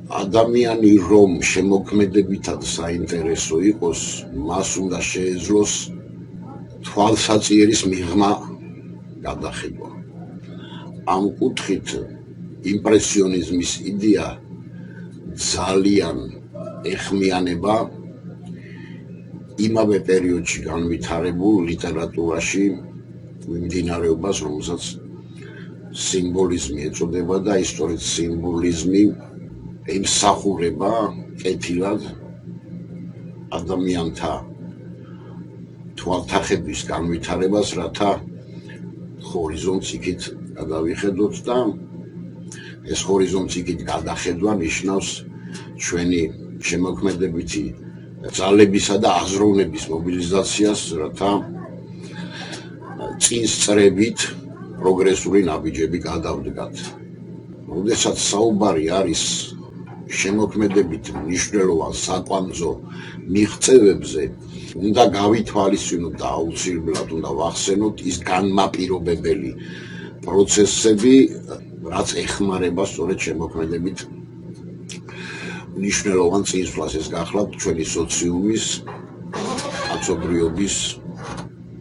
ადამიანი რომ შემოქმედებითად საინტერესო იყოს, მას უნდა შეეძლოს თვალსაწიერის მიღმა გადახედვა. ამ კუთხით იმპრესიონიზმის იდეა ძალიან ეხმიანება იმავე პერიოდში განვითარებულ ლიტერატურაში მიმდინარეობას, რომელსაც სიმბოლიზმი ეწოდება და ისტორიულ სიმბოლიზმი ემსახურება კეთილად ადამიანთა თვალთახედვის განვითარებას, რათა ჰორიზონტს იქით გადავიხედოთ და ეს ჰორიზონტს იქით გადახედვა ნიშნავს ჩვენი შემოქმედებითი ძალებისა და აზროვნების მობილიზაციას, რათა წინს წრებით პროგრესული ნაბიჯები გადავდგათ. როდესაც საუბარი არის შემოქმედებით მნიშვნელოვან საკვანძო მიღწევებზე, უნდა გავითვალისწინოთ და აუცილებლად უნდა ვახსენოთ ის განმაპირობებელი პროცესები, რაც ეხმარება სწორედ შემოქმედებით მნიშვნელოვან წინსვლას. ეს გახლავთ ჩვენი სოციუმის, კაცობრიობის,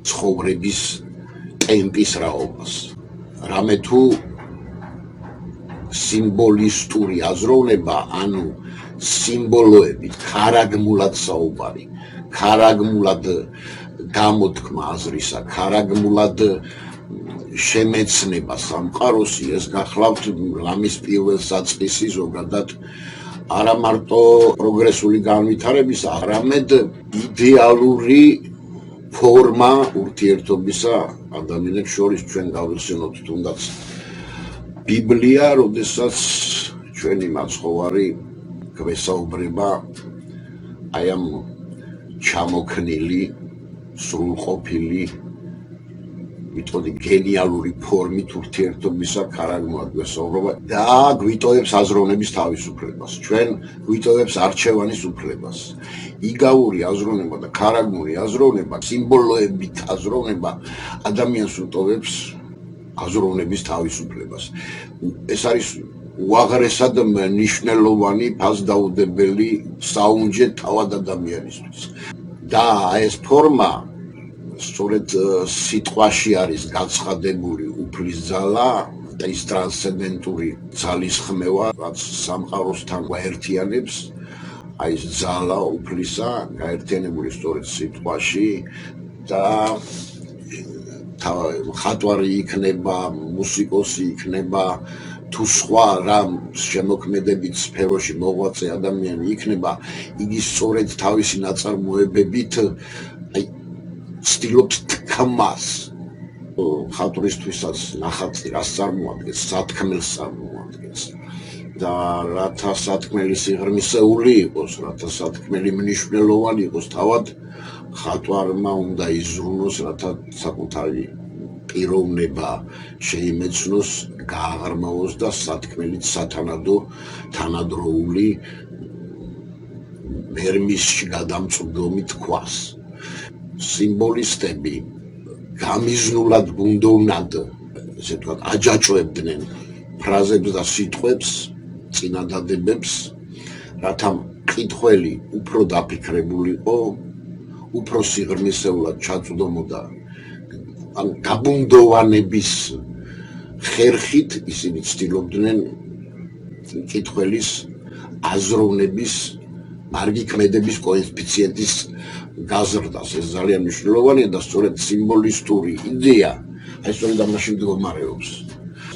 ცხოვრების ტემპის რაობას. რამე თუ სიმბოლისტური აზროვნება, ანუ სიმბოლოებით ქარაგმულად საუბარი, ქარაგმულად გამოთქმა აზრისა, ქარაგმულად შემეცნება სამყაროსი, ეს გახლავთ ლამის პირველ საწყისი ზოგადად არა მარტო პროგრესული განვითარების, არამედ იდეალური ფორმა ურთიერთობისა ადამიანებს შორის. ჩვენ გავიხსენოთ თუნდაც ბიბლია, როდესაც ჩვენი მაცხოვარი გვესაუბრება აი ამ ჩამოქნილი, სრულყოფილი, ვიტყოდი გენიალური ფორმით ურთიერთობისა ქარაგმულად გვესაუბრება და გვიტოვებს აზროვნების თავისუფლებას. ჩვენ გვიტოვებს არჩევანის უფლებას. იგავური აზროვნება და ქარაგმული აზროვნება, სიმბოლოებით აზროვნება ადამიანს უტოვებს აზროვნების თავისუფლებას. ეს არის უაღრესად მნიშვნელოვანი ფასდაუდებელი საუნჯე თავად ადამიანისთვის. და ეს ფორმა სწორედ სიტყვაში არის გაცხადებული უფლის ძალა და ის ტრანსცენდენტური ძალის ხმევა, რაც სამყაროსთან გაერთიანებს. აი ეს ძალა უფლისა გაერთიანებული სწორედ სიტყვაში და ხატვარი იქნება, მუსიკოსი იქნება, თუ სხვა რამ შემოქმედებით სფეროში მოღვაწე ადამიანი იქნება, იგი სწორედ თავისი ნაწარმოებებით ცდილობს თქმას. ხატვრისთვისაც ნახატი რას წარმოადგენს? სათქმელს წარმოადგენს. და რათა სათქმელი სიღრმისეული იყოს, რათა სათქმელი მნიშვნელოვანი იყოს, თავად ხატვარმა უნდა იზრუნოს, რათა საკუთარი პიროვნება შეიმეცნოს, გააღრმავოს და სათქმელით სათანადო თანადროული მერმისში გადამწვდომი თქვას. სიმბოლისტები გამიზნულად გუნდოვნად, ესე ვთქვათ, აჯაჭვებდნენ ფრაზებს და სიტყვებს, წინადადებებს, რათა მკითხველი უფრო დაფიქრებულიყო, უფრო სიღრმისეულად ჩაწვდომოდა. ან გაბუნდოვანების ხერხით ისინი ცდილობდნენ მკითხველის აზროვნების, მარგი ქმედების კოეფიციენტის გაზრდას. ეს ძალიან მნიშვნელოვანია და სწორედ სიმბოლისტური იდეა აი სწორედ ამაში მდგომარეობს.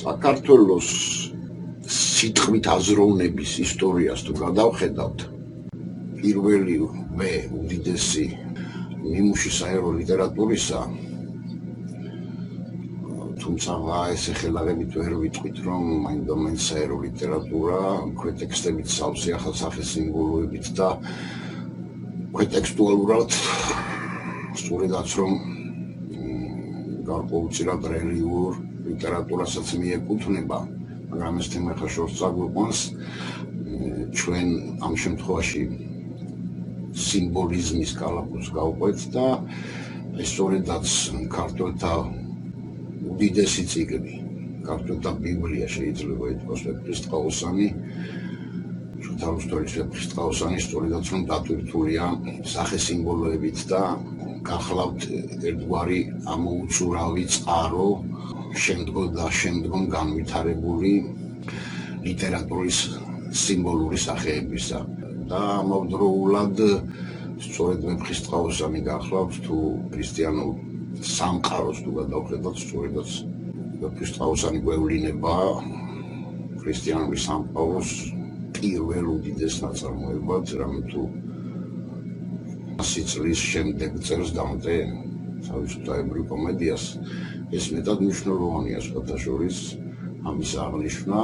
საქართველოს სიტყვით აზროვნების ისტორიას თუ გადავხედავთ, პირველი უდიდესი ნიმუში საერო ლიტერატურისა, თუმცა ესე ხელაღებით ვერ ვიტყვით, რომ მაინდამაინც საერო ლიტერატურა ქვეტექსტებით სავსე ახალსახე სიმბოლოებით და ქვეტექსტუალურად სწორედაც რომ გარკვეულწილად რელიურ ლიტერატურასაც მიეკუთვნება, მაგრამ ეს თემა ხა შორს წაგვიყვანს. ჩვენ ამ შემთხვევაში სიმბოლიზმის კალაპოს გავყვეთ და სწორედაც ქართველთა უდიდესი წიგნი, ქართველთა ბიბლია შეიძლება ითქვას, ღვთისმეტყველოსანი, თავისთავად ვეფხისტყაოსანი სწორედაც რომ დატვირთულია სახე-სიმბოლოებით და გახლავთ ერთგვარი ამოუწურავი წყარო შემდგომ განვითარებული ლიტერატურის სიმბოლური სახეებისა და ამავდროულად სწორედ ვეფხისტყაოსანი გახლავთ თუ ქრისტიანულ სამყაროს თუ გადავხედოთ სწორედაც ვეფხისტყაოსანი გვევლინება ქრისტიანული სამყაროს პირველ უდიდეს ნაწარმოებად, რამე თუ 100 წლის შემდეგ წერს დამტე თავისუფლებრივ კომედიას, ეს მეტად მნიშვნელოვანია სხვათა შორის ამის აღნიშვნა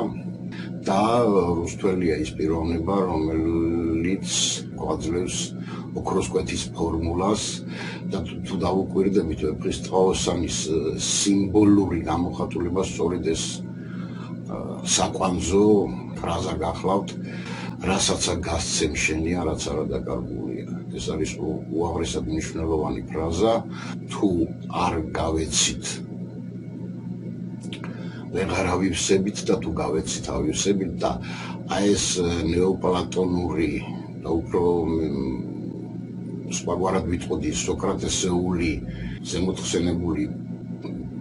და რუსთველია ის პიროვნება, რომელიც გვაძლევს ოქროსკვეთის ფორმულას და თუ დავუკვირდებით ვეფხისტყაოსანის სიმბოლური გამოხატულება სწორედ ეს საკვანძო ფრაზა გახლავთ, რასაც გასცემ შენია, რაც არა დაკარგულია. ეს არის უაღრესად მნიშვნელოვანი ფრაზა, თუ არ გავეცით ვეღარ ავივსებით და თუ გავეცით ავივსებით და აი ეს ნეოპლატონური და უფრო სხვაგვარად ვიტყოდი სოკრატესეული ზემოთხსენებული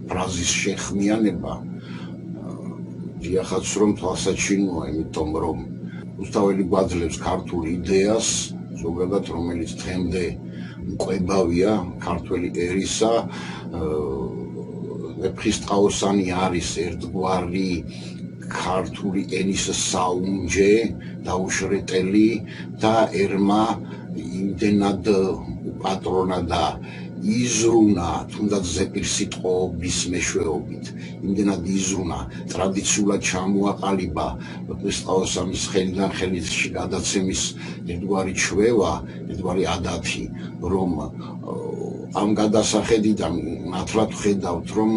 ფრაზის შეხმიანება დიახაც რომ თვალსაჩინოა, იმიტომ რომ რუსთაველი გვაძლევს ქართულ იდეას, ზოგადად რომელიც დღემდე მკვებავია ქართველი ერისა, ვეფხისტყაოსანი არის ერთგვარი ქართული ენის საუნჯე, დაუშრეტელი და ერმა იმდენად უპატრონა და იზრუნა, თუნდაც ზეპირსიტყვობის მეშვეობით, იმდენად იზრუნა, ტრადიციულად ჩამოაყალიბა ვეფხისტყაოსანის ხელიდან ხელში გადაცემის ერთგვარი ჩვევა, ერთგვარი ადათი, რომ ამ გადასახედიდან ნათლად ვხედავთ, რომ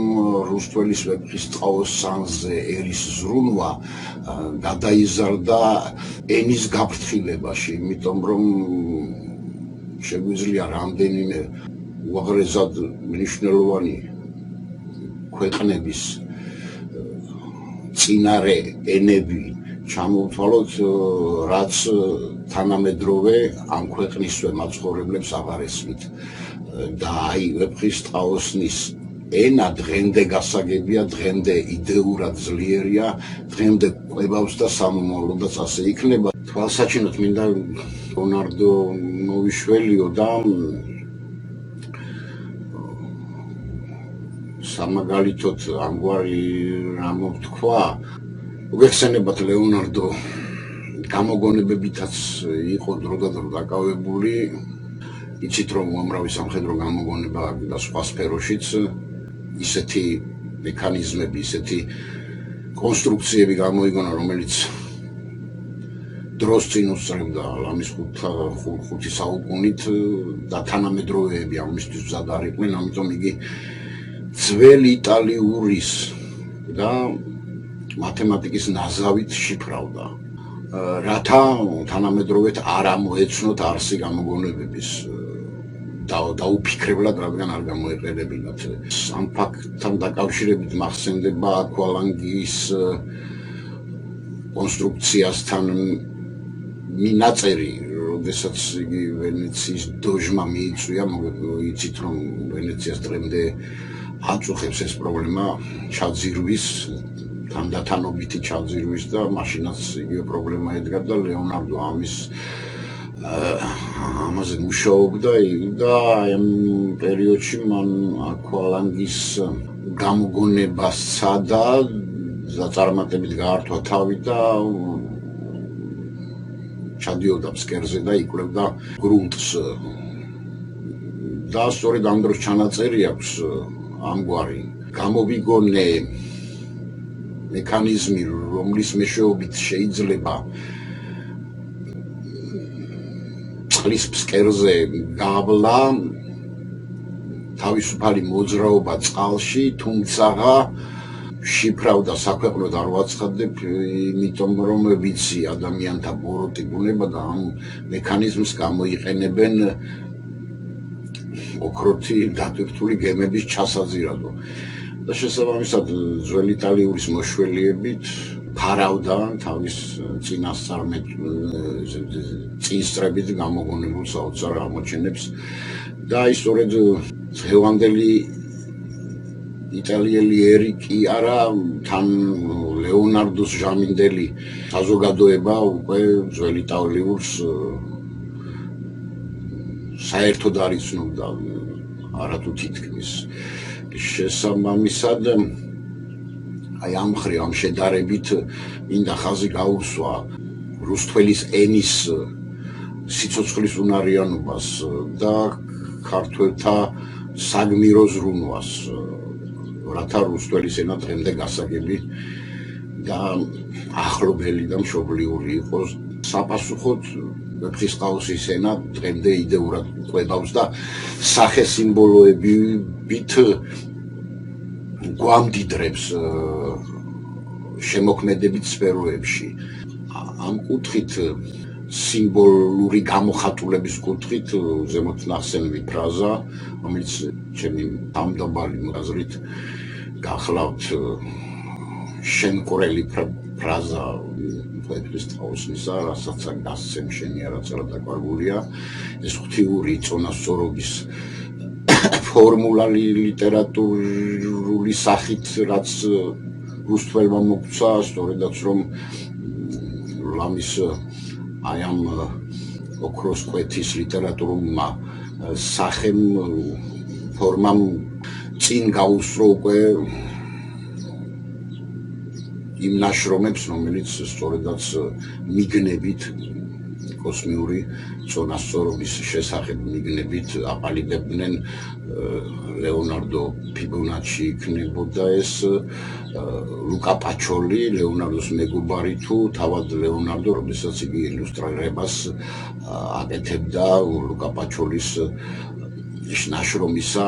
რუსთველის ვეფხისტყაოსანზე ერის ზრუნვა გადაიზარდა ენის გაფრთხილებაში, იმიტომ რომ შეგვიძლია რამდენიმე უაღრესად მნიშვნელოვანი ქვეყნების წინარე ენები ჩამოვთვალოთ, რაც თანამედროვე ამ ქვეყნისვე მაცხოვრებლებს აღარ ესმით. და აი ვეფხისტყაოსნის ენა დღემდე გასაგებია, დღემდე იდეურად ძლიერია, დღემდე ყვებავს და სამომავლოდაც ასე იქნება. თვალსაჩინოდ მინდა ლეონარდო მოვიშველიო და სამაგალითოდ ამგვარი რამ ვთქვა, მოგეხსენებათ ლეონარდო გამოგონებებითაც იყო დროდადრო დაკავებული, იცით რომ უამრავი სამხედრო გამოგონება და სხვა სფეროშიც ისეთი მექანიზმები, ისეთი კონსტრუქციები გამოიგონა, რომელიც დროს წინ უსწრებდა ლამის 5 საუკუნით და თანამედროვეები ამისთვის მზად არ იყვნენ, ამიტომ იგი ძველი იტალიური და მათემატიკის ნაზავით შიფრავდა, რათა თანამედროვეთ არ ამოეცნოთ არსი გამოგონებების დაუფიქრებლად, რადგან არ გამოეყენებინათ. ამ ფაქტთან დაკავშირებით მახსენდება აქვალანგის კონსტრუქციასთან მინაწერი, როდესაც იგი ვენეციის დოჟმა მიიწვია, იცით რომ ვენეციას დღემდე აწუხებს ეს პრობლემა ჩაძირვის, თანდათანობითი ჩაძირვის და მაშინაც იგივე პრობლემა ედგა და ლეონარდო ამაზე მუშაობდა და ამ პერიოდში მან აქვალანგის გამოგონება სცადა, წარმატებით გაართვა თავი და ჩადიოდა ფსკერზე და იკვლევდა გრუნტს. და სწორედ ამ დროს ჩანაწერი აქვს ამგვარი გამოვიგონე მექანიზმი, რომლის მეშვეობით შეიძლება წყლის ფსკერზე გავლა თავისუფალი მოძრაობა წყალში, თუმცა შიფრავდა საქვეყნოდ არ ვაცხადებ, იმიტომ რომ ვიცი ადამიანთა ბოროტი ბუნება და ამ მექანიზმს გამოიყენებენ ოქროთი დატვირთული გემების ჩასაძირადო. და შესაბამისად ძველი იტალიური მოშველიებით ფარავდა თავის წინსწრებით გამოგონებულ საოცარ აღმოჩენებს და ის სწორედ დღევანდელი იტალიელი ერიკი არა თან ლეონარდოს ჟამინდელი საზოგადოება უკვე ძველ იტალიურს საერთოდ არ იცნობდა არათუ თითქმის შესაბამისად აი ამ მხრივ ამ შედარებით მინდა ხაზი გაუსვა რუსთველის ენის სიცოცხლის უნარიანობას და ქართველთა საგმირო ზრუნვას რათა რუსთველის ენა დღემდე გასაგები და ახლობელი და მშობლიური იყოს საპასუხოდ ვეფხისტყაოსის ენა დღემდე იდეურად ყვებავს და სახესიმბოლოებით გვამდიდრებს შემოქმედებით სფეროებში. ამ კუთხით სიმბოლური გამოხატულების კუთხით ზემოთ ნახსენები ფრაზა, რომელიც ჩემი დამდაბალი აზრით გახლავთ შემკვრელი ფრაზა ვეფხისტყაოსნისა, რასაც გასცემ შენი არაცერა დაკარგულია, ეს ღვთიური წონასწორობის ფორმულა ლიტერატურული სახით, რაც რუსთველმა მოგცა, სწორედაც რომ ლამის აი ამ ოქროს კვეთის ლიტერატურულმა სახემ ფორმამ წინ გაუსწრო უკვე იმ ნაშრომებს, რომელიც სწორედაც მიგნებით კოსმიური წონასწორობის შესახებ მიგნებით აპალიდებდნენ ლეონარდო ფიბონაჩი იქნებოდა ეს ლუკა პაჩოლი, ლეონარდოს მეგობარი თუ თავად ლეონარდო, როდესაც იგი ილუსტრირებას აკეთებდა ლუკა პაჩოლის ნაშრომისა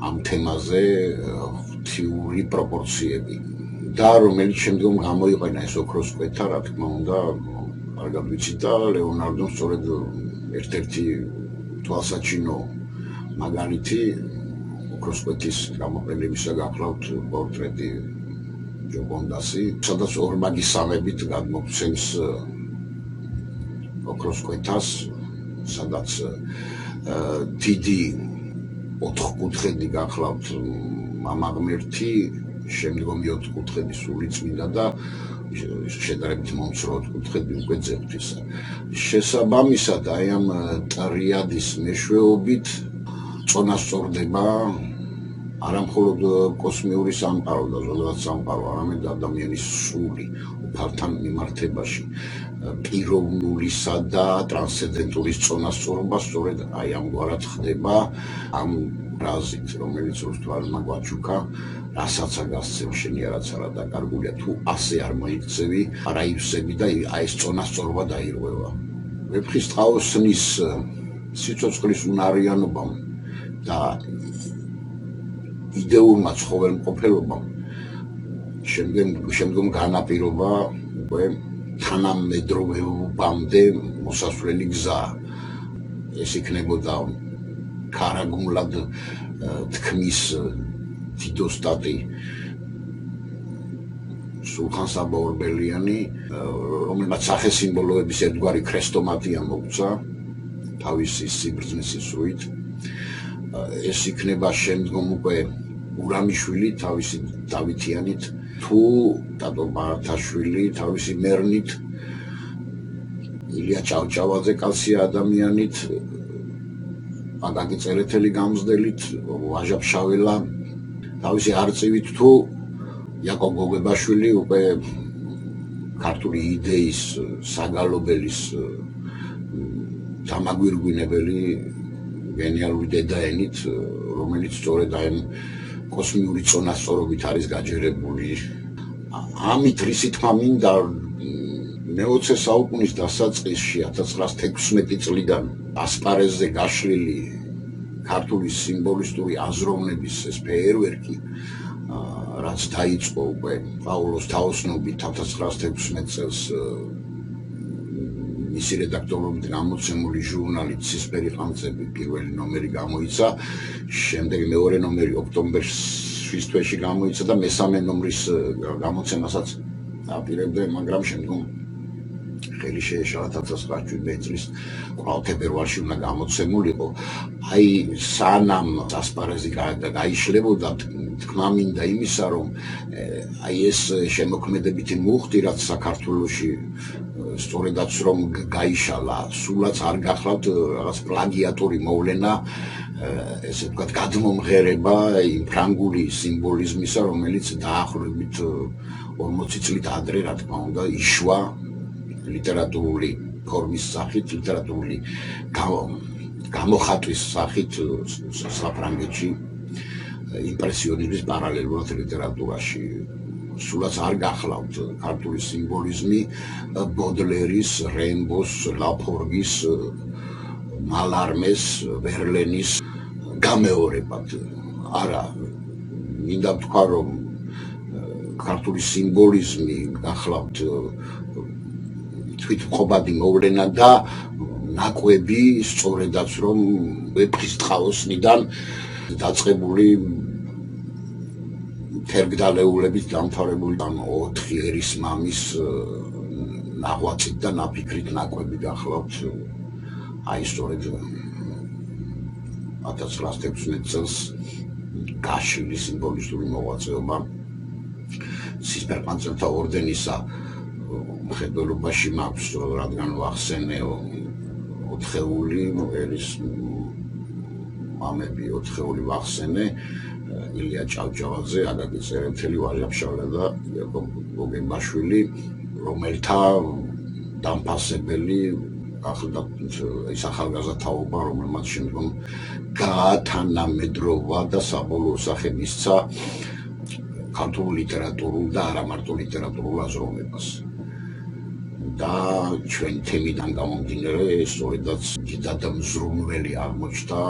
ამ თემაზე ღვთიური პროპორციები და რომელიც შემდგომ გამოიყენა ეს ოქროს კვეთა, რა თქმა უნდა, კარგად ვიცით და ლეონარდომ სწორედ ერთ-ერთი თვალსაჩინო მაგალითი ოქროს კვეთის გამოყენებისა გახლავთ პორტრეტი ჯოგონდასი, სადაც ორმაგი სამებით გადმოგცემს ოქროს კვეთას, სადაც დიდი ოთხკუთხედი გახლავთ მამა ღმერთი, შემდგომი ოთხკუთხედი სული წმინდა და შედარებით მომცრო ოთხკუთხედი უკვე ძევთისა. შესაბამისად აი ამ ტრიადის მეშვეობით წონასწორდება არა მხოლოდ კოსმიური სამყარო და ზოგადად სამყარო, არამედ ადამიანის სული უფალთან მიმართებაში პიროვნულისა და ტრანსცენდენტურის წონასწორობა სწორედ აი ამგვარად ხდება ამ ფრაზით, რომელიც რუსთველმა გვაჩუქა, რასაც გასცემ შენი არაც არა დაკარგულია, თუ ასე არ მოიქცევი, არა ივსები და აი ეს წონასწორობა დაირღვევა. ვეფხისტყაოსნის სიცოცხლის უნარიანობამ და იდეურმა ცხოველმყოფელობამ შემდგომ განაპირობა უკვე თანამედროვეობამდე მოსასვლელი გზა. ეს იქნებოდა ქარაგმულად თქმის თითოსტატი სულხან-საბა ორბელიანი, რომელმაც სახესიმბოლოების ერთგვარი ქრესტომატია მოგცა თავისი სიბრძნის ისრუით. ეს იქნება შემდგომ უკვე ურამიშვილი თავისი დავითიანით, თუ დადო ბარათაშვილი თავისი მერნით, ილია ჭავჭავაძე კაცია ადამიანით, აკაკი წერეთელი გამზდელით, ვაჟა ფშაველა თავისი არწივით, თუ იაკობ გოგებაშვილი უკვე ქართული იდეის საგალობელის დამაგვირგვინებელი გენიალური დედაენით, რომელიც სწორედ აი კოსმიური წონასწორობით არის გაჯერებული. ამით რისი თქმა მინდა მე-20 საუკუნის დასაწყისში 1916 წლიდან ასპარეზზე გაშლილი ქართული სიმბოლისტური აზროვნების ეს ფეერვერკი, რაც დაიწყო უკვე პაულოს თაოსნობით 1916 წელს მისი რედაქტორობით გამოცემული ჟურნალი ცისფერი ყანწები პირველი ნომერი გამოიცა, შემდეგ მეორე ნომერი ოქტომბრის თვეში გამოიცა და მესამე ნომრის გამოცემასაც აპირებდა, მაგრამ შემდგომ ხელი შეეშალა 1907 წლის კვლავ თებერვალში უნდა გამოცემულიყო. აი სანამ ასპარეზი გაიშლებოდა, თქმა მინდა იმისა, რომ აი ეს შემოქმედებითი მუხტი, რაც საქართველოში სწორედაც რომ გაიშალა, სულაც არ გახლავთ რაღაც პლაგიატორი მოვლენა, ესე ვთქვათ, გადმომღერება იმ ფრანგული სიმბოლიზმისა, რომელიც დაახლოებით 40 წლით ადრე, რა თქმა უნდა, იშვა ლიტერატურული ფორმის სახით, ლიტერატურული გამოხატვის სახით საფრანგეთში იმპრესიონიზმის პარალელურად ლიტერატურაში. სულაც არ გახლავთ ქართული სიმბოლიზმი ბოდლერის, რემბოს, ლაფორგის, მალარმეს, ვერლენის გამეორებად. არა, მინდა ვთქვა, რომ ქართული სიმბოლიზმი გახლავთ თვითმყოფადი მოვლენა და ნაკვები სწორედაც რომ ვეფხის ტყაოსნიდან დაწყებული თერგდალეულებით დამთავრებული 4 ერის მამის ნაღვაწით და ნაფიქრით ნაკვები გახლავთ აი სწორედ 1916 წელს გაშლილი სიმბოლისტური მოღვაწეობა ცისფერყანწელთა ორდენისა მხედველობაში მაქვს, რადგან ვახსენე 4-ეული ერის მამები, 4-ეული ვახსენე, ილია ჭავჭავაძე, აკაკი წერეთელი, ვაჟა-ფშაველა და იაკობ გოგებაშვილი, რომელთა დამფასებელი გახდა ის ახალგაზრდა თაობა, რომელმაც შემდგომ გაათანამედროვა და საბოლოო სახე მისცა ქართულ ლიტერატურულ და არა მარტო ლიტერატურულ აზროვნებას. და ჩვენ თემიდან გამომდინარე, სწორედაც დიდად მზრუნველი აღმოჩნდა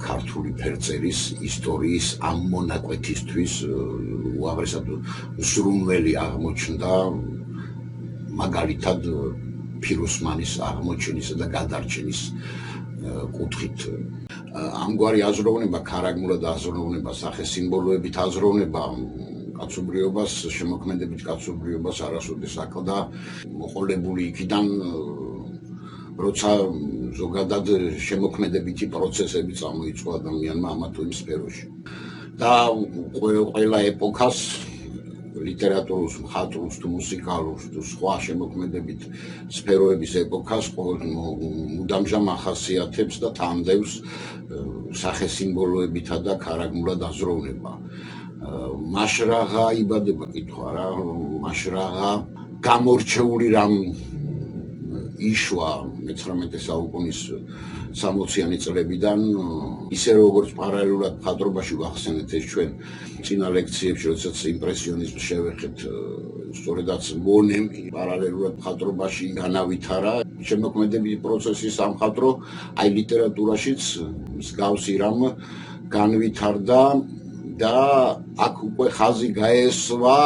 ქართული ფერწერის ისტორიის ამ მონაკვეთისთვის, უაღრესად მზრუნველი აღმოჩნდა მაგალითად ფიროსმანის აღმოჩენისა და გადარჩენის კუთხით. ამგვარი აზროვნება, ქარაგმულად აზროვნება, სახესიმბოლოებით აზროვნება კაცობრიობას, შემოქმედებით კაცობრიობას არასოდეს აკლდა მოყოლებული იქიდან, როცა ზოგადად შემოქმედებითი პროცესები წამოიწყო ადამიანმა ამა თუ იმ სფეროში. და ყველა ეპოქას ლიტერატურულ, მხატვრულ თუ მუსიკალურ თუ სხვა შემოქმედებით სფეროების ეპოქას მუდამჟამ ახასიათებს და თანდევს სახესიმბოლოებითა და ქარაგმულად აზროვნება. მაშრაღა იბადება კითხვა რა, მაშრაღა გამორჩეული რამ იშვა 19 საუკუნის 60-იანი წლებიდან, ისე როგორც პარალელურად მხატვრობაში ვახსენეთ ეს ჩვენ წინა ლექციებში, როდესაც იმპრესიონიზმს შევეხეთ, სწორედაც მონემ პარალელურად მხატვრობაში განავითარა შემოქმედებითი პროცესის სამხატვრო, აი ლიტერატურაშიც მსგავსი რამ განვითარდა და აქ უკვე ხაზი გაესვა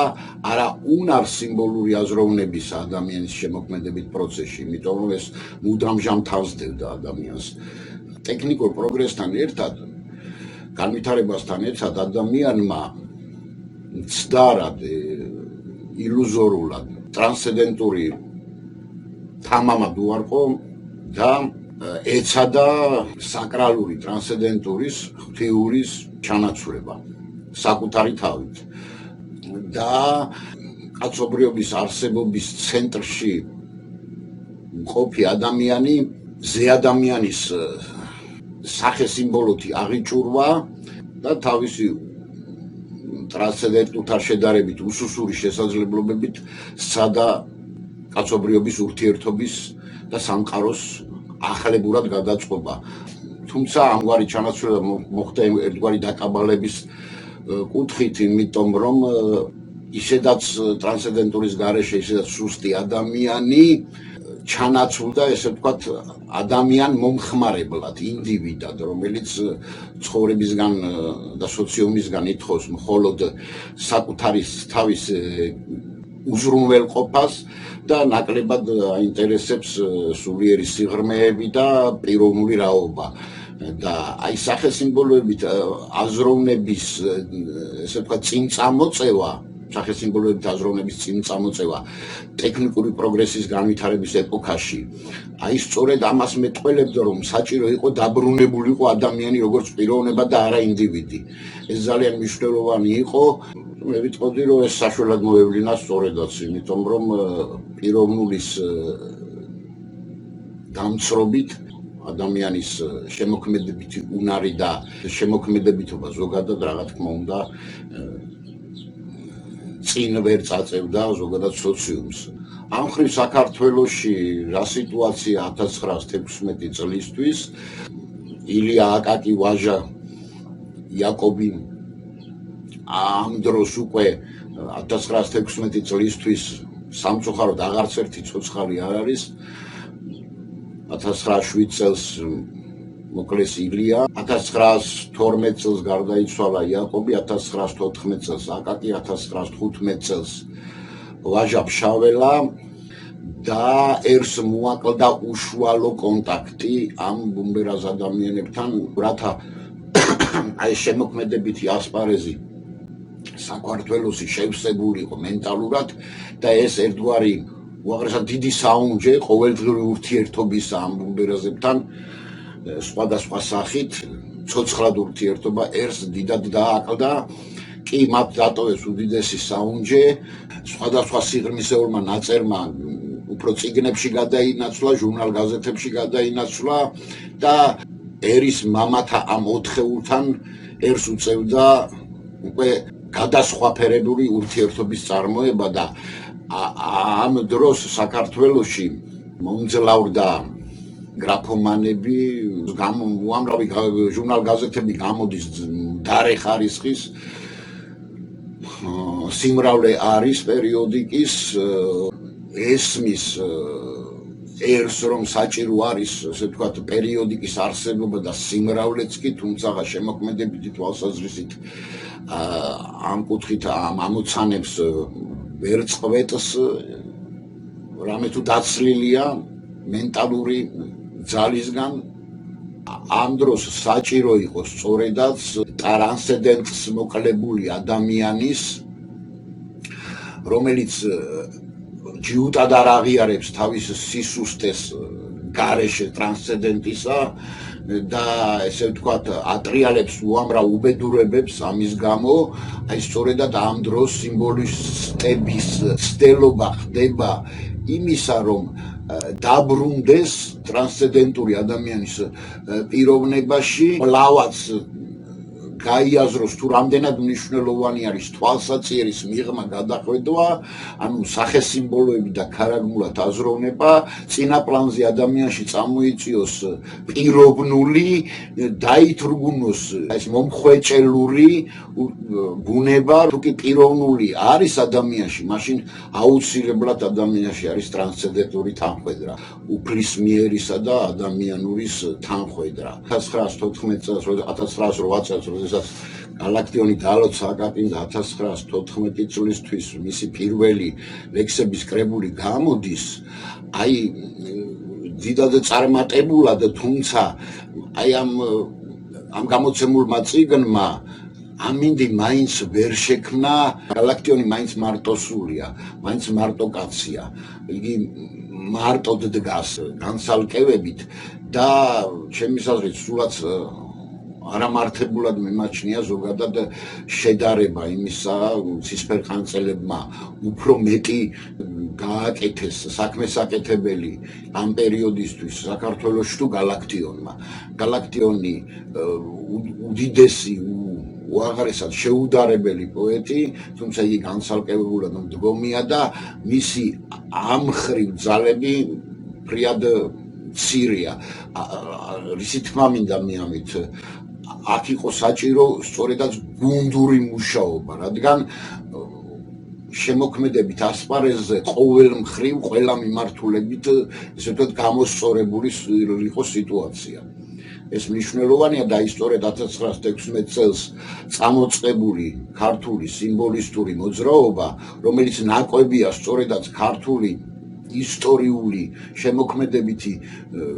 არა უნარ სიმბოლური აზროვნების ადამიანის შემოქმედებით პროცესში, იმიტომ რომ ეს მუდამჟამ თავსდებდა ადამიანს. ტექნიკურ პროგრესთან ერთად, განვითარებასთან ერთად ადამიანმა მცდარად, ილუზორულად, ტრანსცენდენტური თამამად უარყო და ეცადა საკრალური ტრანსცენდენტურის, ღვთიურის ჩანაცვლება საკუთარი თავით. და კაცობრიობის არსებობის ცენტრში მყოფი ადამიანი ზეადამიანის სახესიმბოლოთი აღიჭურვა და თავისი ტრანსცენდენტულთან შედარებით უსუსური შესაძლებლობებით სცადა კაცობრიობის ურთიერთობის და სამყაროს ახლებურად გადაწყობა. თუმცა ამგვარი ჩანაცვლება მოხდა ერთგვარი დაკაბალების კუთხით, იმიტომ რომ ისედაც ტრანსცენდენტურის გარეშე, ისედაც სუსტი ადამიანი ჩანაცვლდა, ესე ვთქვათ, ადამიან მომხმარებლად, ინდივიდად, რომელიც ცხოვრებისგან და სოციუმისგან ითხოვს მხოლოდ საკუთარი თავის უზრუნველყოფას და ნაკლებად აინტერესებს სულიერი სიღრმეები და პიროვნული რაობა. და აი სახესიმბოლოებით აზროვნების, ესე ვთქვათ, წინწამოწევა სახესიმბოლოებით აზროვნების წინ წამოწევა ტექნიკური პროგრესის განვითარების ეპოქაში. აი სწორედ ამას მეტყველებდა, რომ საჭირო იყო დაბრუნებულიყო ადამიანი როგორც პიროვნება და არა ინდივიდი. ეს ძალიან მნიშვნელოვანი იყო. მე ვიტყოდი, რომ ეს საშუალად მოევლინა სწორედაც, იმიტომ რომ პიროვნულის დამცრობით ადამიანის შემოქმედებითი უნარი და შემოქმედებითობა ზოგადად რა თქმა უნდა წინ ვერ წაწევდა ზოგადად სოციუმს. ამ ხრივ საქართველოში რა სიტუაცია 1916 წლისთვის ილია აკაკი ვაჟა იაკობი ამ დროს უკვე 1916 წლისთვის სამწუხაროდ აღარც ერთი ცოცხალი არ არის. 1907 წელს მოკლეს ილია, 1912 წელს გარდაიცვალა იაკობი, 1914 წელს აკაკი, 1915 წელს ვაჟა ფშაველა და ერს მოაკლდა უშუალო კონტაქტი ამ ბუმბერას ადამიანებთან, რათა აი შემოქმედებითი ასპარეზი საქართველოსი შევსებულიყო მენტალურად და ეს ერთგვარი უაღრესად დიდი საუნჯე ყოველდღიური ურთიერთობისა ამ ბუმბერაზებთან სხვადასხვა სახით ცოცხლად ურთიერთობა ერს დიდად დააკლდა. კი მათ დატოვეს უდიდესი საუნჯე, სხვადასხვა სიღრმისეულმა ნაწერმა უფრო წიგნებში გადაინაცვლა, ჟურნალ-გაზეთებში გადაინაცვლა და ერის მამათა ამ ოთხეულთან ერს უწევდა უკვე გადასხვაფერებული ურთიერთობის წარმოება და ამ დროს საქართველოში მომძლავრდა გრაფომანები, უამრავი ჟურნალ-გაზეთები გამოდის დარე ხარისხის, სიმრავლე არის პერიოდიკის, ესმის ერს რომ საჭირო არის, ესე ვთქვათ, პერიოდიკის არსებობა და სიმრავლეც კი, თუმცა შემოქმედებითი თვალსაზრისით ამ კუთხით ამ ამოცანებს ვერ წყვეტს, რამე თუ დაცლილია მენტალური ძალისგან. ამ დროს საჭირო იყო სწორედაც ტრანსცენდენტს მოკლებული ადამიანის, რომელიც ჯიუტად არ აღიარებს თავის სისუსტეს გარეშე ტრანსცენდენტისა და ესე ვთქვათ ატრიალებს უამრავ უბედურებებს ამის გამო. აი სწორედად ამ დროს სიმბოლისტების ცდელობა ხდება იმისა, რომ დაბრუნდეს ტრანსცენდენტური ადამიანის პიროვნებაში, ლავაც გაიაზროს თუ რამდენად მნიშვნელოვანი არის თვალსაწიერის მიღმა, გადახვედვა, ანუ სახესიმბოლოები და ქარაგმულად აზროვნება, წინა პლანზე ადამიანში წამოიწიოს პიროვნული, დაითრგუნოს ეს მომხვეჭელური ბუნება. თუ კი პიროვნული არის ადამიანში, მაშინ აუცილებლად ადამიანში არის ტრანსცენდენტური თანხვედრა, უფლისმიერისა და ადამიანურის თანხვედრა. 1914 წელს, 1908 წელს, როდესაც გალაქტიონი დაალოცა აკაკიმ და 1914 წლისთვის მისი პირველი ლექსების კრებული გამოდის, აი დიდად წარმატებულად, თუმცა აი ამ გამოცემულმა წიგნმა ამინდი მაინც ვერ შექმნა. გალაქტიონი მაინც მარტოსულია, მაინც მარტოკაცია, იგი მარტოდ დგას განცალკევებით და ჩემის აზრით სულაც არამართებულად მიმაჩნია ზოგადად შედარება იმისა, ცისფერყანწელებმა უფრო მეტი გააკეთეს საქმესაკეთებელი ამ პერიოდისთვის საქართველოში თუ გალაქტიონმა. გალაქტიონი უდიდესი უაღრესად შეუდარებელი პოეტი, თუმცა იგი განცალკევებულად მდგომია და მისი ამ ხრივ ძალები ფრიად მცირეა. რისი თქმა მინდა მე ამით, აქ იყო საჭირო სწორედაც გუნდური მუშაობა, რადგან შემოქმედებით ასპარეზზე ყოველ მხრივ, ყველა მიმართულებით, ესე ვთქვათ, გამოსწორებული იყო სიტუაცია. ეს მნიშვნელოვანია და სწორედ 1916 წელს წამოწყებული ქართული სიმბოლისტური მოძრაობა, რომელიც ნაკვებია სწორედაც ქართული ისტორიული შემოქმედებითი,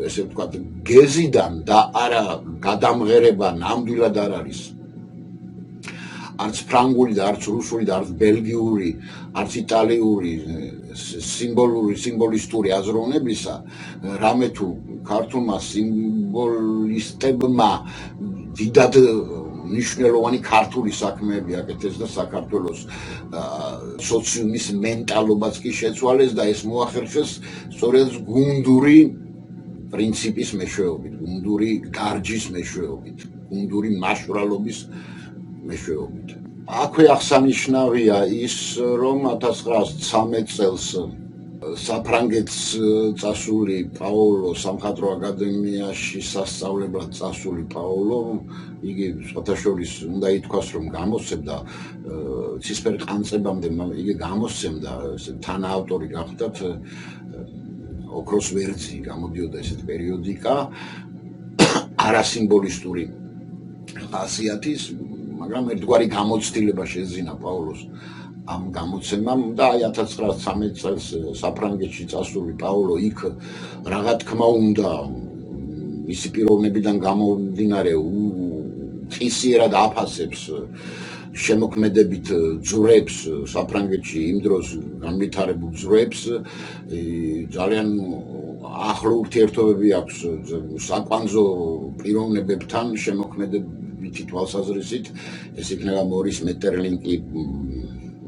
ესე ვთქვათ, გეზიდან და არა გადამღერება ნამდვილად არ არის. არც ფრანგული და არც რუსული და არც ბელგიური, არც იტალიური სიმბოლისტური აზროვნებისა, რამე თუ ქართულმა სიმბოლისტებმა დიდად მნიშვნელოვანი ქართული საქმეები აკეთეს და საქართველოს სოციუმის მენტალობაც კი შეცვალეს და ეს მოახერხეს სწორედ გუნდური პრინციპის მეშვეობით, გუნდური გარჯის მეშვეობით, გუნდური მაშვრალობის მეშვეობით. აქვე აღსანიშნავია ის, რომ 1913 წელს საფრანგეთს წასული პაოლო სამხატვრო აკადემიაში სასწავლებლად წასული პაოლო, იგი სხვათა შორის უნდა ითქვას, რომ გამოსცემდა ცისფერ ყანწებამდე იგი გამოსცემდა თანაავტორი გახდათ ოქროს ვერძი გამოდიოდა ესეთ პერიოდიკა არასიმბოლისტური ხასიათის, მაგრამ ერთგვარი გამოცდილება შეძინა პაოლოს ამ გამოცემამ და 1913 წელს საფრანგეთში წასული პაოლო იქ რაღა თქმა უნდა მისი პიროვნებიდან გამომდინარე წისიერად აფასებს შემოქმედებით ძვრებს საფრანგეთში იმ დროს განვითარებულ ძვრებს ძალიან ახლო ურთიერთობები აქვს საკვანძო პიროვნებებთან შემოქმედებითი თვალსაზრისით ეს იქნება მორის მეტერლინკი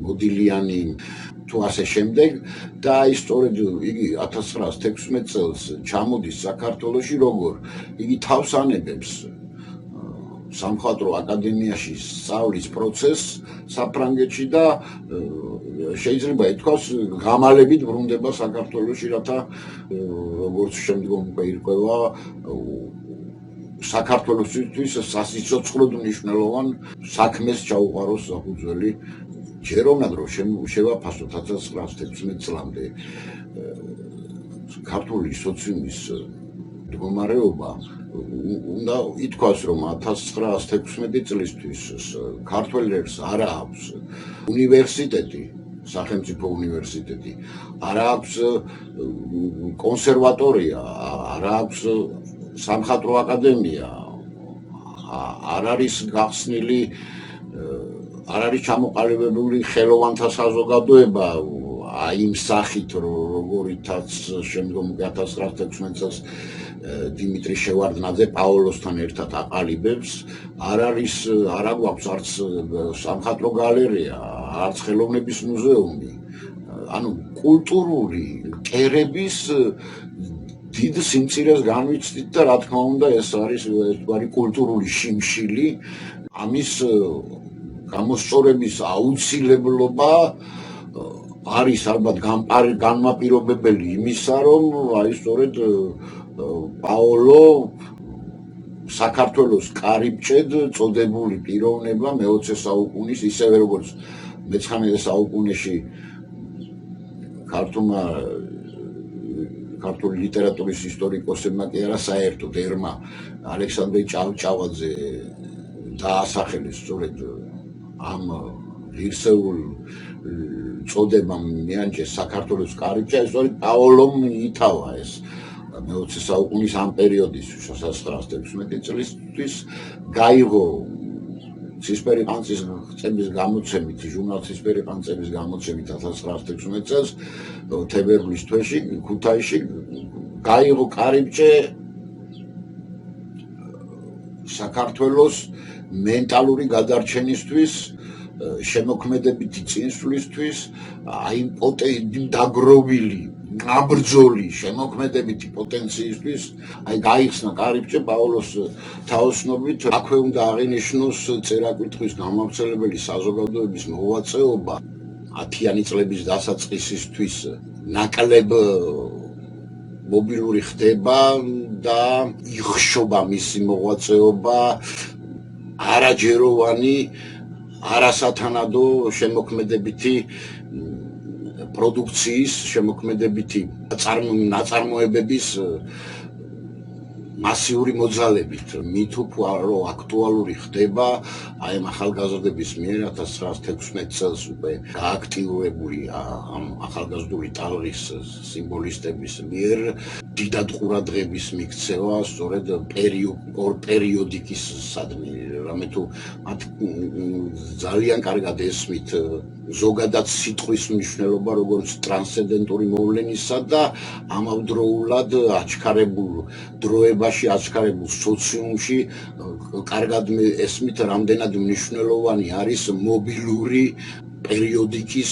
მოდილიანი თუ ასე შემდეგ და ის სწორედ იგი 1916 წელს ჩამოდის საქართველოში როგორ იგი თავს ანებებს სამხატვრო აკადემიაში სწავლის პროცესს საფრანგეთში და შეიძლება ითქვას გამალებით ბრუნდება საქართველოში რათა როგორც შემდგომ უკვე ირკვევა საქართველოსთვის სასიცოცხლოდ მნიშვნელოვან საქმეს ჩაუყაროს საფუძველი ჯეროვნად რომ შევაფასოთ 1916 წლამდე ქართული სოციუმის მდგომარეობა უნდა ითქვას რომ 1916 წლისთვის ქართველებს არ აქვს უნივერსიტეტი სახელმწიფო უნივერსიტეტი არ აქვს კონსერვატორია არ აქვს სამხატვრო აკადემია არ არის გახსნილი არ არის ჩამოყალიბებული ხელოვანთა საზოგადოება აი იმ სახით როგორითაც შემდგომ 1916 წელს დიმიტრი შევარდნაძე პაოლოსთან ერთად აყალიბებს არ აქვს არც სამხატვრო გალერეა არც ხელოვნების მუზეუმი ანუ კულტურული კერების დიდ სიმცირეს განვიცდით და რა თქმა უნდა ეს არის ერთგვარი კულტურული შიმშილი ამის გამოსწორების აუცილებლობა არის ალბათ განმაპირობებელი იმისა რომ აი სწორედ პაოლო საქართველოს კარიბჭედ წოდებული პიროვნება მე-20 საუკუნის ისევე როგორც მე-19 საუკუნეში ქართული ლიტერატურის ისტორიკოსებმა კი არა საერთოდ ერმა ალექსანდრე ჭავჭავაძე დაასახელეს სწორედ ამ ღირსეულ წოდებამ მიანჯეს საქართველოს კარიბჭა ეს სწორედ პაოლომ ითავა ეს მე-20 საუკუნის ამ პერიოდის 1916 წლისთვის გაიღო ცისფერი ყანწის ხწების გამოცემით ჟურნალ ცისფერი ყანწების გამოცემით 1916 წელს თებერვლის თვეში ქუთაისში გაიღო კარიბჭე საქართველოს მენტალური გადარჩენისთვის შემოქმედებითი წინსვლისთვის აი დაგროვილი ნაბრძოლი შემოქმედებითი პოტენციისთვის აი გაიხსნა კარიბჭე პაოლოს თაოსნობით აქვე უნდა აღინიშნოს წერა-კითხვის გამავრცელებელი საზოგადოების მოღვაწეობა 10-იანი წლების დასაწყისისთვის ნაკლებ მობილური ხდება და იხშობა მისი მოღვაწეობა არაჯეროვანი არასათანადო შემოქმედებითი პროდუქციის შემოქმედებითი ნაწარმოებების მასიური მოძალებით მით უფრო აქტუალური ხდება აი ამ ახალგაზრდების მიერ 1916 წელს უკვე გააქტიურებული ამ ახალგაზრდული ტალღის სიმბოლისტების მიერ დიდად ყურადღების მიქცევა სწორედ პერიოდიკის სადმი რამე თუ მათ ძალიან კარგად ესმით ზოგადად სიტყვის მნიშვნელობა როგორც ტრანსცენდენტური მოვლენისა და ამავდროულად აჩქარებულ დროებაში აჩქარებულ სოციუმში კარგად ესმით რამდენად მნიშვნელოვანი არის მობილური პერიოდიკის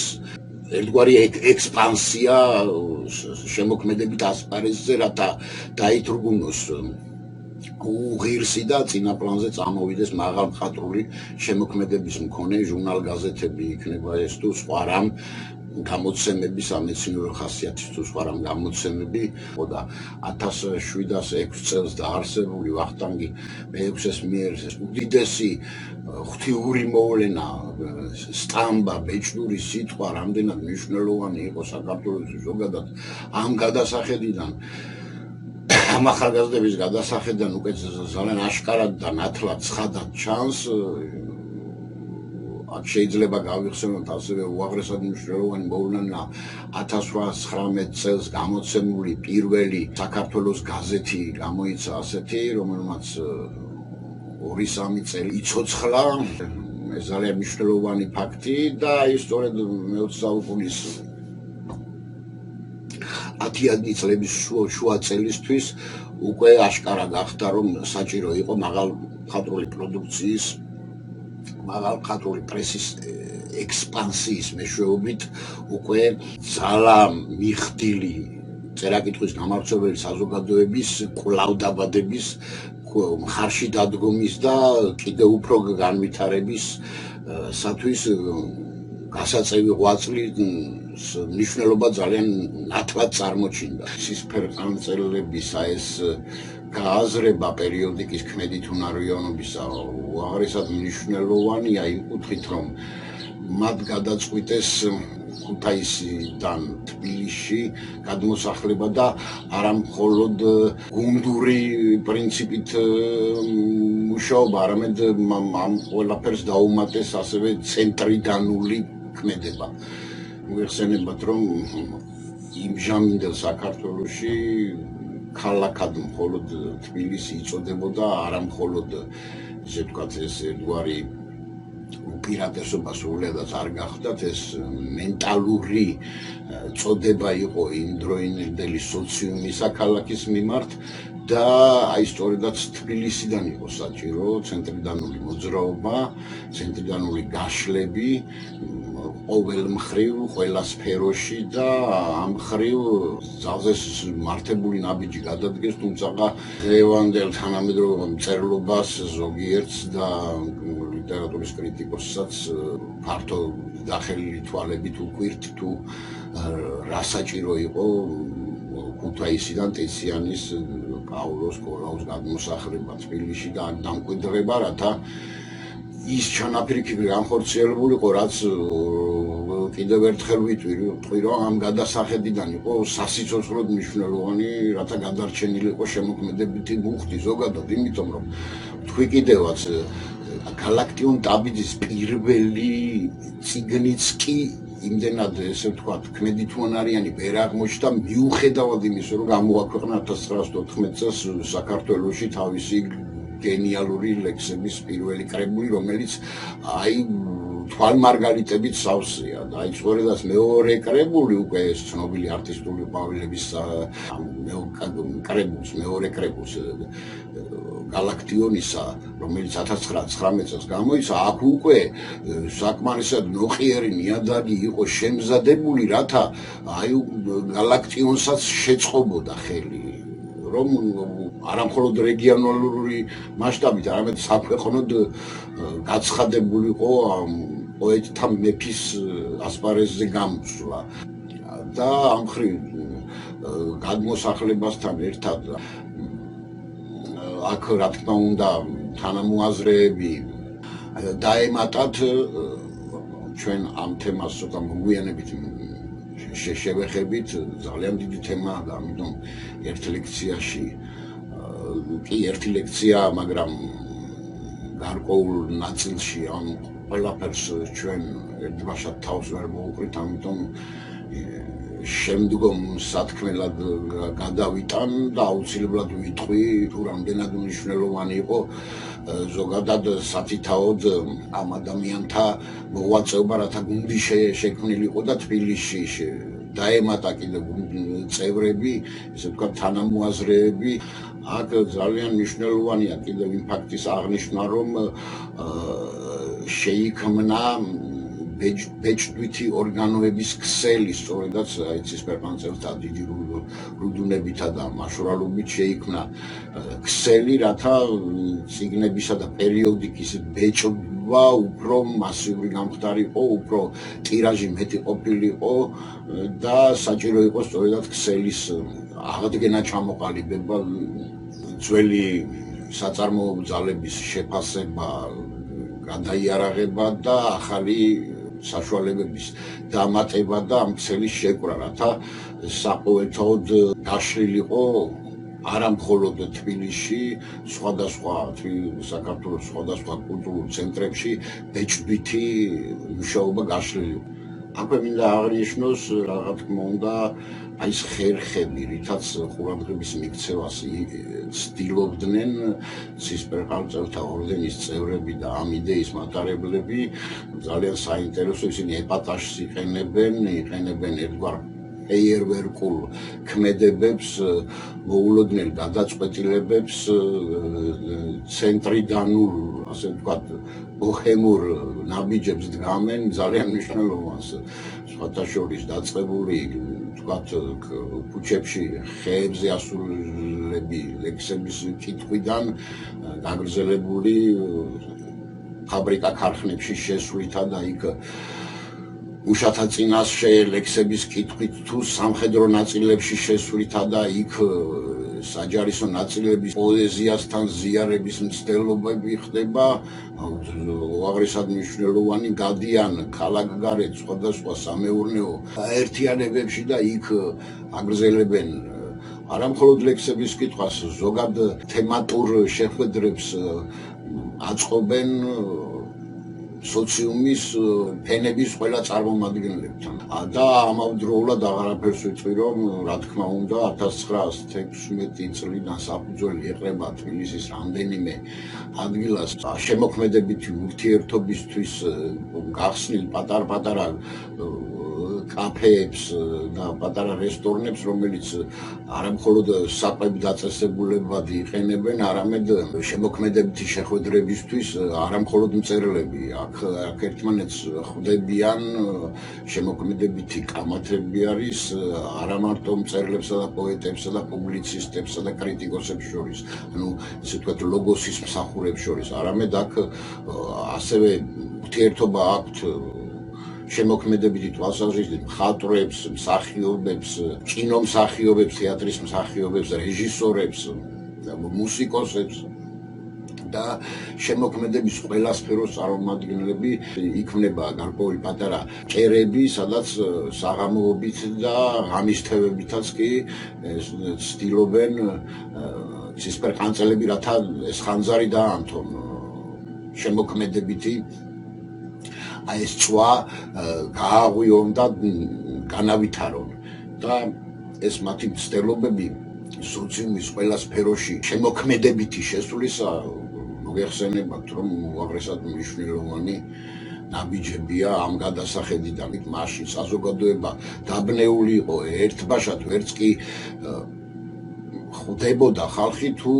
ერთგვარი ექსპანსია შემოქმედებით ასპარეზზე რათა დაითრგუნოს უღირსი და წინა პლანზე წამოვიდეს მაღალმხატვრული შემოქმედების მქონე ჟურნალ-გაზეთები იქნება ეს თუ სხვა რამ გამოცემები სამეცნიერო ხასიათის თუ სხვა რამ გამოცემები და 1706 წელს დაარსებული ვახტანგი მე-6-ის მიერ უდიდესი ღვთიური მოვლენა სტამბა ბეჭდური სიტყვა რამდენად მნიშვნელოვანი იყო საქართველოში ზოგადად ამ გადასახედიდან ამ ახალგაზრდების გადასახედიდან უკვე ძალიან აშკარად და ნათლად ცხადად ჩანს აქ შეიძლება გავიხსენოთ ასევე უაღრესად მნიშვნელოვანი მოვლენა 1819 წელს გამოცემული პირველი საქართველოს გაზეთი გამოიცა ასეთი რომელმაც 2-3 წელი იცოცხლა ეს ძალიან მნიშვნელოვანი ფაქტი და ის სწორედ მე-20 საუკუნის 10 წლების შუა წელისთვის უკვე აშკარა გახდა რომ საჭირო იყო მაღალმხატვრული პროდუქციის მაღალმხატვრული პრესის ექსპანსიის მეშვეობით უკვე ძალა მიხდილი წერა-კითხვის გამავრცელებელი საზოგადოების კვლავ-დაბადების მხარში დადგომის და კიდევ უფრო განვითარების სათვის გასაწევი ღვაწლის მნიშვნელობა ძალიან ნათლად წარმოჩინდა. სისფერყანწელებისა ეს გააზრება პერიოდიკის ქმედით უნარიანობისა უაღრესად მნიშვნელოვანია იმ კუთხით, რომ მათ გადაწყვიტეს ქუთაისიდან თბილისში გადმოსახლება და არა მხოლოდ გუნდური პრინციპით მუშაობა, არამედ ამ ყველაფერს დაუმატეს ასევე ცენტრიდანული ქმედება. მოიხსენებათ, რომ იმჟამინდელ საქართველოში ქალაქად მხოლოდ თბილისი იწოდებოდა, არა მხოლოდ ესე ვთქვათ ეს ერთგვარი უპირატესობა სრულიადად არ გახდათ, ეს მენტალური წოდება იყო იმდროინდელი სოციუმისა ქალაქის მიმართ და აი სწორედაც თბილისიდან იყო საჭირო ცენტრიდანული მოძრაობა, ცენტრიდანული გაშლები ყოველ მხრივ, ყველა სფეროში და ამ მხრივ ძალზე მართებული ნაბიჯი გადადგეს, თუმცა დღევანდელ თანამედროვე მწერლობას ზოგიერთს და ლიტერატურის კრიტიკოსსაც ფართო დახელილი თვალებით უკვირთ თუ რა საჭირო იყო ქუთაისიდან ტიციანის პაულოს კოლაუს გადმოსახლება თბილისში და დამკვიდრება, რათა ის ჩანაფიქრი განხორციელებულიყო, რაც კიდევ ერთხელ ვიტყვი, რომ ამ გადასახედიდან იყო სასიცოცხლოდ მნიშვნელოვანი, რათა გადარჩენილიყო შემოქმედებითი მუხტი ზოგადად, იმიტომ რომ თქვი კიდევაც გალაქტიონ ტაბიძის პირველი წიგნიც კი იმდენად ესე ვთქვათ ქმედითუანარიანი ვერ აღმოჩნდა მიუხედავად იმისა, რომ გამოაქვეყნა 1914 წელს საქართველოში თავისი გენიალური ლექსების პირველი კრებული, რომელიც აი თვალმარგალიტებით სავსეა და აი სწორედაც მეორე კრებული უკვე ეს ცნობილი არტისტული ყვავილების კრებულს, მეორე კრებულს გალაქტიონისა, რომელიც 1919 წელს გამოიცა, აქ უკვე საკმარისად ნოყიერი ნიადაგი იყო შემზადებული, რათა აი გალაქტიონსაც შეწყობოდა ხელი, რომ არა მხოლოდ რეგიონალური მასშტაბით, არამედ საქვეყნოდ გაცხადებულიყო პოეტთა მეფის ასპარეზზე გამოსვლა და ამ მხრივ გადმოსახლებასთან ერთად აქ რა თქმა უნდა თანამოაზრეები დაემატათ ჩვენ ამ თემას ცოტა მოგვიანებით შევეხებით, ძალიან დიდი თემაა და ამიტომ ერთ ლექციაში კი ერთი ლექცია, მაგრამ გარკვეულ ნაწილში ამ ყველაფერს ჩვენ ერთბაშად თავს ვერ მოვუყრით, ამიტომ შემდგომ სათქმელად გადავიტან და აუცილებლად ვიტყვი, თუ რამდენად მნიშვნელოვანი იყო ზოგადად სათითაოდ ამ ადამიანთა მოღვაწეობა, რათა გუნდი შექმნილიყო და თბილისში დაემატა კიდევ წევრები, ესე ვთქვათ, თანამოაზრეები. აქ ძალიან მნიშვნელოვანია კიდევ იმ ფაქტის აღნიშვნა, რომ შეიქმნა ბეჭდვითი ორგანოების ქსელი, სწორედაც ცისფერყანწელთა დიდი რუდუნებითა და მაშვრალობით შეიქმნა ქსელი, რათა წიგნებისა და პერიოდიკის ბეჭდვა უფრო მასიური გამხდარიყო, უფრო ტირაჟი მეტი ყოფილიყო და საჭირო იყო სწორედად ქსელის აღდგენა, ჩამოყალიბება, ძველი საწარმოო ძალების შეფასება, გადაიარაღება და ახალი საშუალებების დამატება და ამ ქსელის შეკვრა, რათა საყოველთაოდ გაშლილიყო არა მხოლოდ თბილისში, სხვადასხვა საქართველოს სხვადასხვა კულტურულ ცენტრებში ბეჭდვითი მუშაობა გაშლილიყო. აქვე მინდა აღნიშნოს, რა თქმა უნდა, აი ეს ხერხები, რითაც ყურადღების მიქცევას ცდილობდნენ ცისფერყანწელთა ორდენის წევრები და ამ იდეის მატარებლები, ძალიან საინტერესო, ისინი ეპატაჟს იყენებენ ერთგვარ ფეიერვერკულ ქმედებებს, მოულოდნელ გადაწყვეტილებებს, ცენტრიდანულ, ასე ვთქვათ, ბოჰემურ ნაბიჯებს დგამენ ძალიან მნიშვნელოვანს, სხვათა შორის დაწყებული, ვთქვათ, ქუჩებში ხეებზე ასულები ლექსების კითხვიდან გაგრძელებული ფაბრიკა-ქარხნებში შესვლითა და იქ მუშათა წინაშე ლექსების კითხვით თუ სამხედრო ნაწილებში შესვლითა და იქ საჯარისო ნაწილების პოეზიასთან ზიარების მცდელობები ხდება, უაღრესად მნიშვნელოვანი, გადიან ქალაქგარეთ სხვადასხვა სამეურნეო აერთიანებებში და იქ აგრძელებენ არა მხოლოდ ლექსების კითხვას, ზოგად თემატურ შეხვედრებს აწყობენ სოციუმის ფენების ყველა წარმომადგენლებთან და ამავდროულად აღარაფერს ვიტყვი, რომ რა თქმა უნდა 1916 წლიდან საფუძველი ეყრება თბილისის რამდენიმე ადგილას შემოქმედებითი ურთიერთობისთვის გახსნილ პატარ-პატარა კაფეებს და პატარა რესტორნებს, რომელიც არა მხოლოდ საკვები დაწესებულებად იყენებენ, არამედ შემოქმედებითი შეხვედრებისთვის არა მხოლოდ მწერლები აქ ერთმანეთს ხვდებიან, შემოქმედებითი კამათები არის არა მარტო მწერლებსა და პოეტებსა და პუბლიცისტებსა და კრიტიკოსებს შორის, ანუ ესე ვთქვათ, ლოგოსის მსახურებს შორის, არამედ აქ ასევე ურთიერთობა აქვთ შემოქმედებითი თვალსაზრისით მხატვრებს, მსახიობებს, კინომსახიობებს, თეატრის მსახიობებს, რეჟისორებს, მუსიკოსებს და შემოქმედების ყველა სფეროს წარმომადგენლები. იქმნება გარკვეული პატარა ჭერები, სადაც საღამოობით და ღამისთევებითაც კი ცდილობენ ცისფერყანწელები, რათა ეს ხანძარი დაანთონ შემოქმედებითი აი ეს წვა გააღვიონ და განავითარონ და ეს მათი მცდელობები სოციუმის ყველა სფეროში შემოქმედებითი შესვლისა მოგეხსენებათ, რომ უაღრესად მნიშვნელოვანი ნაბიჯებია ამ გადასახედიდან. მაშინ საზოგადოება დაბნეული იყო ერთბაშად, ვერც კი ხვდებოდა ხალხი თუ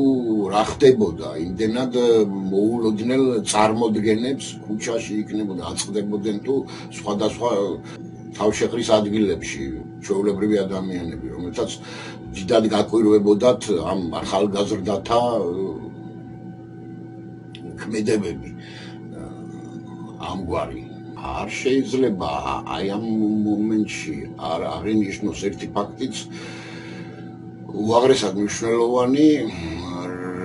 რა ხდებოდა, იმდენად მოულოდნელ წარმოდგენებს ქუჩაში იქნებოდა, აწყდებოდნენ თუ სხვადასხვა თავშეყრის ადგილებში ჩვეულებრივი ადამიანები, რომელთაც დიდად გაკვირვებოდათ ამ ახალგაზრდათა ქმედებები ამგვარი. არ შეიძლება აი ამ მომენტში არ აღინიშნოს ერთი ფაქტიც უაღრესად მნიშვნელოვანი,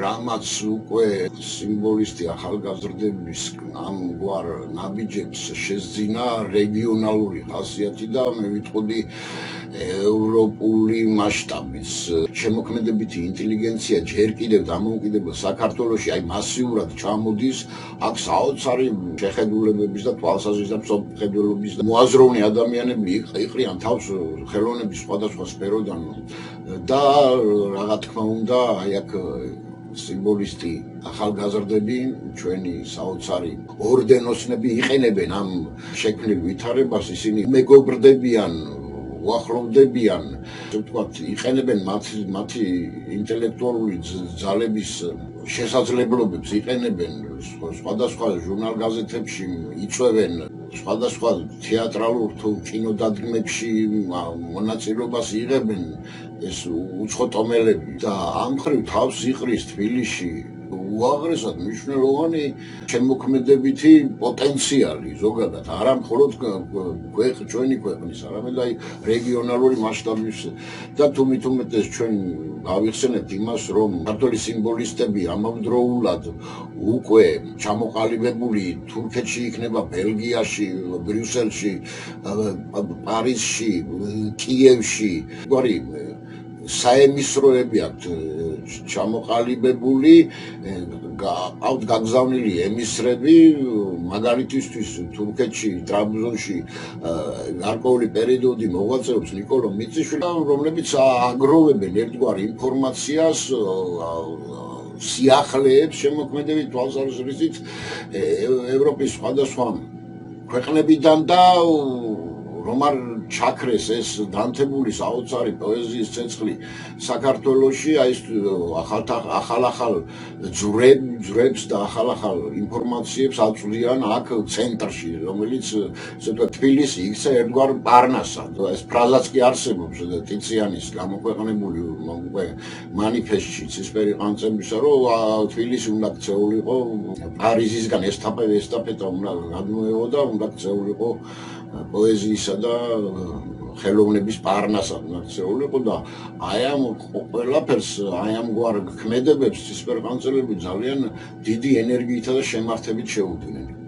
რამაც უკვე სიმბოლისტი ახალგაზრდების ამგვარ ნაბიჯებს შეძინა რეგიონალური ხასიათი და მე ვიტყოდი ევროპული მასშტაბის შემოქმედებითი ინტელიგენცია ჯერ კიდევ დამოუკიდებელ საქართველოში აი მასიურად ჩამოდის აქ საოცარი შეხედულებების და თვალსაზრისის და მსოფლმხედველობის მოაზროვნე ადამიანები იყრიან თავს ხელოვნების სხვადასხვა სფეროდან და რა თქმა უნდა აი აქ სიმბოლისტი ახალგაზრდები ჩვენი საოცარი ორდენოსნები იყენებენ ამ შექმნილ ვითარებას ისინი მეგობრდებიან უახლოვდებიან ვთქვათ იყენებენ მათი ინტელექტუალური ძალების შესაძლებლობებს იყენებენ სხვადასხვა ჟურნალ-გაზეთებში იწვევენ სხვადასხვა თეატრალურ თუ კინოდადგმებში მონაწილეობას იღებენ ეს უცხოტომელები და ამ მხრივ თავს იყრის თბილისში უაღრესად მნიშვნელოვანი შემოქმედებითი პოტენციალი ზოგადად არა მხოლოდ ჩვენი ქვეყნის არამედ აი რეგიონალური მასშტაბის და თუმით უმეტეს ჩვენ გავიხსენებთ იმას რომ ქართული სიმბოლისტები ამავდროულად უკვე ჩამოყალიბებული თურქეთში იქნება ბელგიაში ბრიუსელში პარიზში კიევში გვარი საემისროები აქვთ ჩამოყალიბებული ყავთ გაგზავნილი ემისრები მაგალითისთვის თურქეთში ტრაბზონში გარკვეული პერიოდი მოღვაწეობს ნიკოლო მიწიშვილი რომლებიც აგროვებენ ერთგვარ ინფორმაციას სიახლეებს შემოქმედებით თვალსაზრისით ევროპის სხვადასხვა ქვეყნებიდან და რომ არ ჩაქრეს ეს დანთებული საოცარი პოეზიის ცეცხლი საქართველოში აი ეს ახალ ძვრებს და ახალ ინფორმაციებს აწვდიან აქ ცენტრში რომელიც ესე ვთქვათ თბილისი იქცა ერთგვარ პარნასად ეს ფრაზაც კი არსებობს ტიციანის გამოქვეყნებული უკვე მანიფესტში ცისფერი ყანწებისა რომ თბილისი უნდა ქცეულიყო პარიზისგან ესტაფეტა უნდა გადმოეღო და უნდა ქცეულიყო პოეზიისა და ხელოვნების პარნასად ნაქცეულიყო და აი ამ ყველაფერს აი ამგვარ ქმედებებს ცისფერყანწელები ძალიან დიდი ენერგიითა და შემართებით შეუდგნენ.